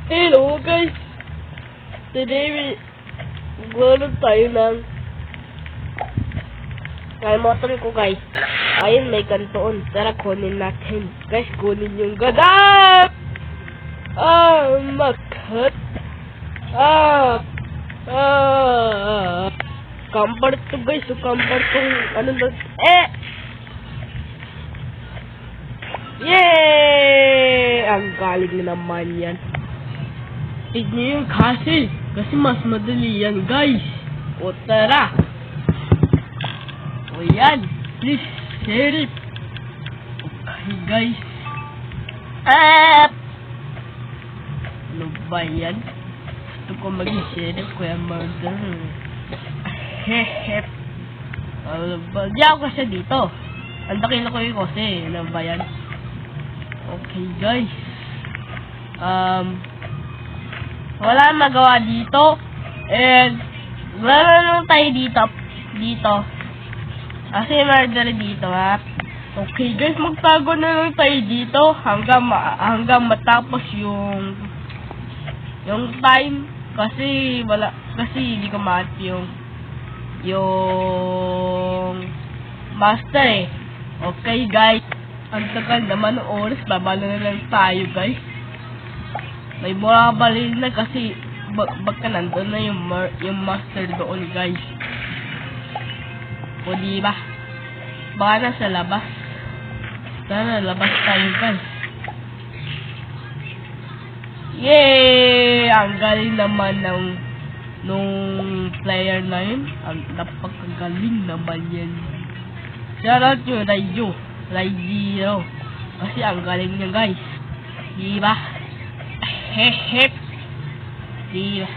Hello guys! Today maglaro tayo ng kaya motor ko guys. Ayun, may kantoon. Tara, kunin natin. Guys, kunin yung gadap! Makat! Camper to guys. So, camper tong ano na. Yay! Ang galing na naman yan. Tignan yung castle. Kasi mas madali yan guys. O tara. O yan. Please share it. Okay guys. Ano ba yan? Gusto ko mag-share it. Kuya murder. Hehep. Ano ba? Di ako kasi dito. Ang dakil ko yung kasi. Ano ba yan? Okay guys. Wala magawa dito. And wala lang tayo dito. Kasi murder dito ha. Okay guys, magtago na lang tayo dito hanggang matapos yung time kasi hindi ko mat yung master eh. Okay guys. Ang tagal naman ng oras, babalo na lang tayo guys. May mga balil na kasi baka nandun na yung master doon guys. O diba? Baka nasa labas. Tara, labas tayo guys. Yay! Ang galing naman nung player na yun. Ang napakagaling naman yan. Shoutout nyo, Raijiro. Kasi ang galing niya guys. Diba? Hehep. Diba?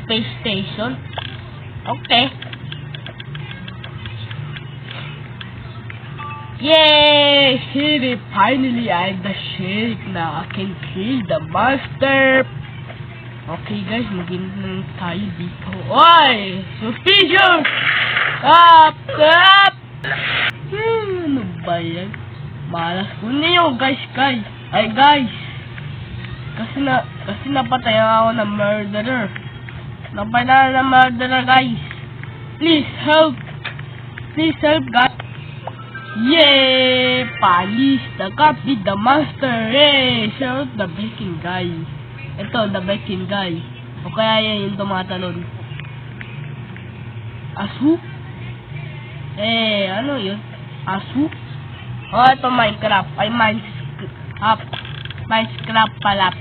Space station. Okay. Yay! Finally, I'm the sheriff now. I can kill the monster. Okay guys, maging tayo dito. Oy! Suspicious! Up! Ano ba yan? Malas ko niyo guys. Ay guys. Kasi napatay ako ng murderer. Napatay ng murderer guys. Please help guys. Yay! Police, the cop did the master. Yay! Shout the baking guy. Ito, the baking guy. O kaya yan yung tumatalon. Asu? Ano yun? Asu? O, ito Minecraft. Ay, Minecraft pala.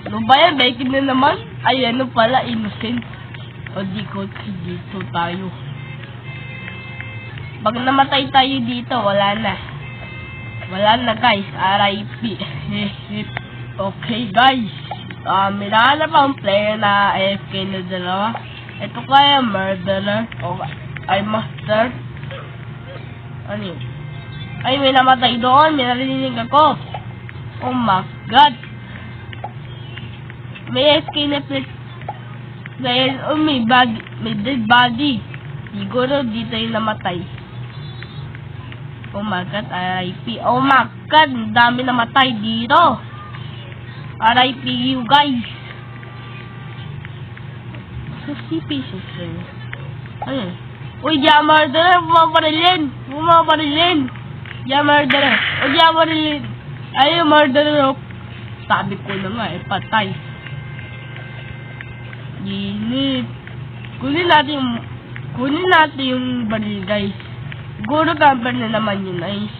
Ano ba yan? Baking na naman? Ay, ano pala? Innocent. O di ko dito tayo. Pag namatay tayo dito, wala na. Wala na guys. RIP. Okay guys. May nahanap ang player na AFK na dalawa. Ito kaya murderer. O ay master. Ano yun? Ay may namatay doon. May narinig ako. Oh my god. May AFK na player. Dahil, may dead body. Siguro dito yung namatay. Oh my god, RIP. Oh my god, dami namatay dito. RIP you guys. So, suspicious sa'yo. Ayun. Uy, diya murderer, bumaparilin. Diya murderer. O, diya marilin. Ayun, murderer. Sabi ko na nga, patay. Ginit. Kunin natin yung baril guys. Siguro camper na naman yun. Ayos.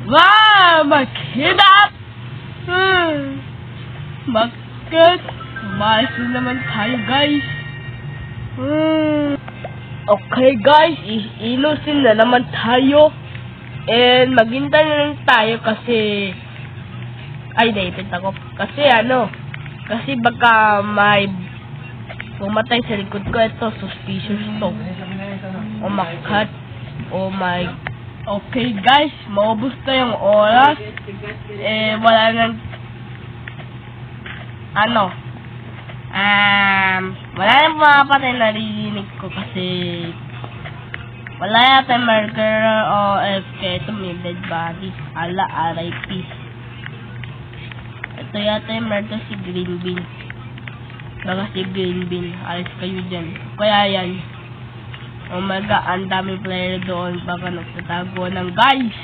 Wow! Makidap! Bakit? Umayos na naman tayo guys. Okay guys. Innocent na naman tayo. And maghintay na lang tayo kasi ay naipit ako. Kasi baka may pumatay sa likod ko. Ito, suspicious to. Oh my god. Oh my. Okay guys, maubos na yung oras. Wala nang wala nang pumapatay, narinig ko kasi Wala yata murderer o FK. Ito may dead body. Ala, RIP. Ito yata yung murder si Green Bean. Baka si Green Bean. Alis kayo dyan. Kaya yan. Oh my god, ang daming player doon. Baka nagtatago ng guys.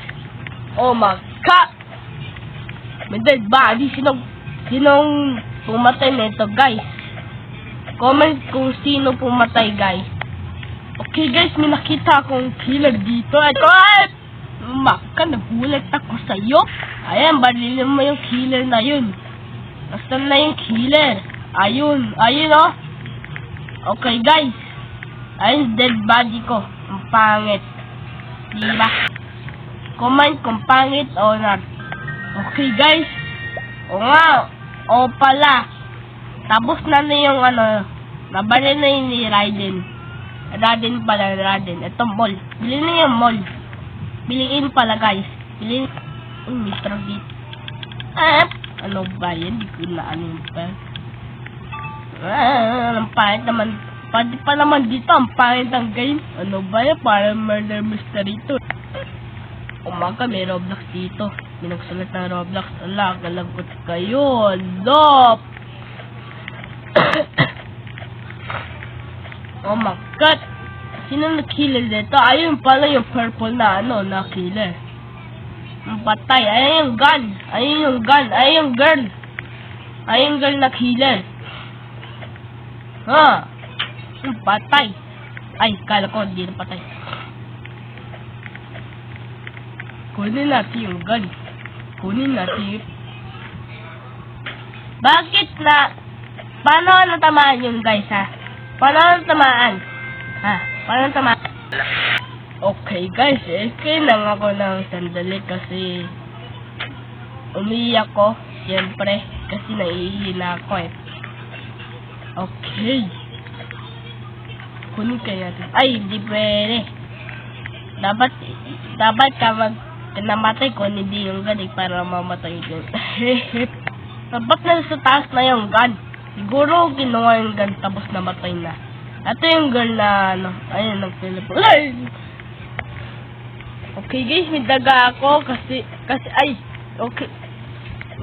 Oh my god! May dead body. Sinong pumatay nito guys? Comment kung sino pumatay guys. Okay guys, may nakita akong killer dito. Ito ay! Maka, nagulat ako sa'yo. Ayan, barilin mo yung killer na yun. Nasaan na yung killer? Ayun, ayun oh. Okay guys. Ayun, dead body ko. Ang pangit. Diba? Comment kung pangit o not. Okay guys. O nga. O pala. Tapos na yung nabaril na yun ni Raiden. Raiden pala, Raiden. Ito mall. Bilhin na yung mall. Biliin pala guys. Biliin. Mr. Beat. Ano ba yan? Di ko na ano yung pa. Ang pangit naman. Pati pa naman dito. Ang pangit ang game. Ano ba yan? Parang murder mystery to. Umaga may Roblox dito. Minagsulat ng Roblox. Ala, galagot kayo. Lop! Oh my god! Sino na-killer dito? Ayun pala yung purple na na killer. Ang patay. Ayun yung gun. Ayun yung gun. Ayun yung girl. Ayun yung girl na killer. Ang patay. Ay, kala ko hindi na patay. Kunin natin yung gun. Kunin natin yung... Bakit na... Paano natamaan yung guys ha? Paano natamaan? Paano natamaan? Okay guys, kailangan ako ng sandali kasi umiiyak ko, siyempre, kasi naiihina ako eh. Okay. Kunin kayo natin. Ay, hindi pwede. Dapat ka namatay ko, hindi yung ganig para mamatay din. Dapat na sa taas na yung gun. Siguro ginawa yung gun tapos namatay na. Ito yung girl na ayun, nag-teleport. Okay guys, may daga ako kasi ay, okay.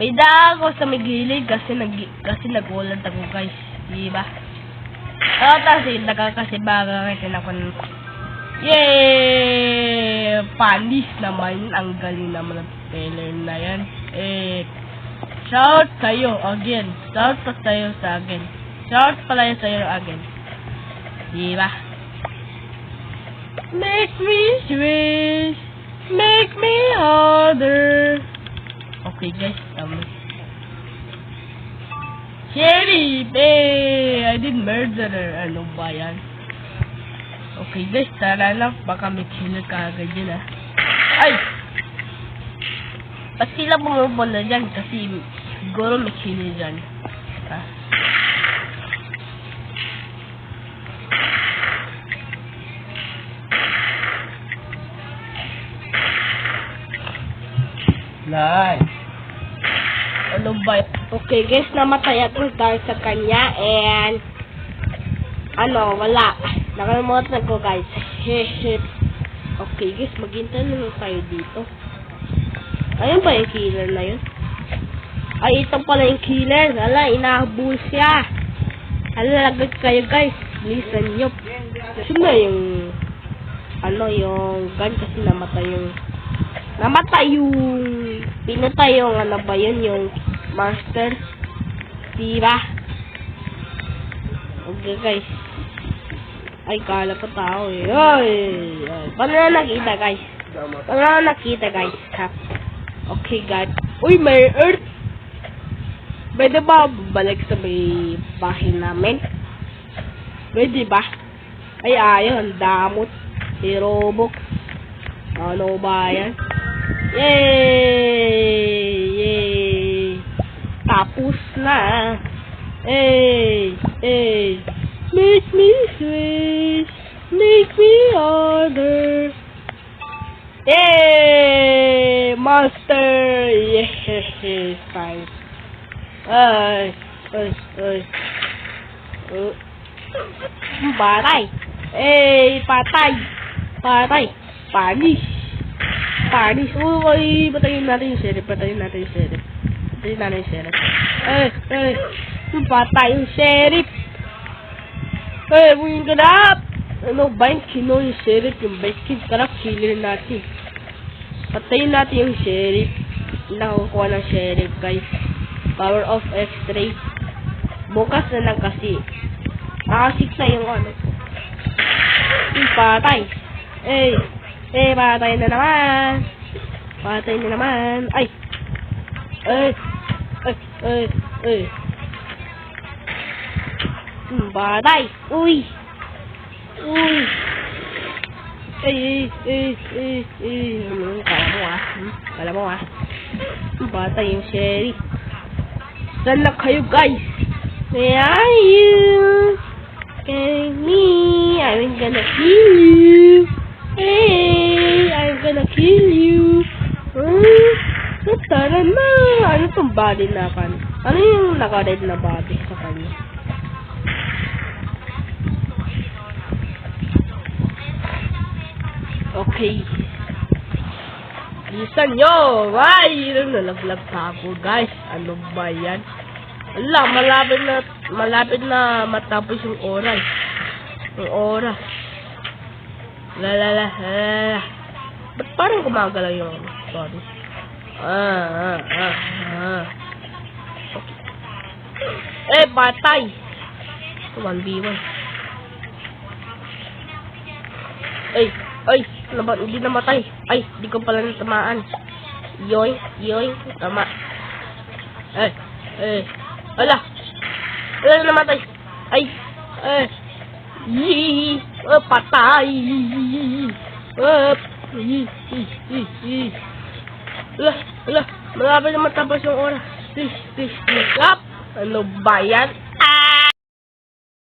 May daga ako sa may gilid kasi nagulat ako guys, diba? Kasi daga kasi baga kasi ako. Yay! Panis naman, ang galing naman ng trailer na yan. Shout kayo again. Shout pa tayo sa akin. Shout pala yun sa'yo again. Diba? Make me swish. Make me harder. Okay guys, Sheriff! I did murder her. Ano ba yan? Okay guys, tara lang. Baka may killer ka agad yun Ay! Ba't sila bumubula dyan? Kasi siguro may killer dyan. Nice. Ano ba? Okay guys, namatay ako dahil sa kanya and wala. Nakalimutan ko guys. Okay guys, maghintay naman tayo dito. Ayun ba yung killer na yun? Ay, ito pala yung killer. Hala, inahabol siya. Hala, lagad kayo guys. Listen nyo. Sino yung yung gun kasi namatay yung pinatay yung ba yun, yung master. Diba? Okay guys. Ay, kala pa tao eh. Ay. Paano na nakita guys? Okay guys. Uy, may earth. Pwede ba balik sa may bahay namin? Pwede ba? Ay, ayun. Damot. Si Robux. Ano ba yan? Yay! Tapos na. Make me swish. Make me harder. Monster! Yes! Thanks. Ay. Patay! Patay! Patay. Panis. Panis. Uy, patayin natin yung sheriff. Patayin natin yung sheriff. Patay yung sheriff. Yung ganap. Ano ba yung kino yung sheriff? Yung bike ganap, killer natin. Patayin natin yung sheriff. Nakukuha ng sheriff, guys. Power of X3. Bukas na lang kasi. Nakasik na yung ano. Patay. Patay na naman. Ay. Patay. Uy. Kala mo ah. Patay yung sheriff. Saan na kayo, guys? Where are you? Killing me. I'm gonna kill you. Hey, I'm gonna kill you. Tara na. Ano tong body na kan? Ano yung naka-red na body sa kanya? Okay. Lisan nyo! Ay! Nalaglag pa ako, guys. Ano ba yan? Ala, malapit na matapos yung oras. Ba't parang gumagalaw yung body? Patay! 1v1. Hindi namatay. Di ko pala natamaan. Yoy, tama. Ala, namatay. Patay. Ala, malapit na matapos yung oras. Please, stop. Ano ba yan?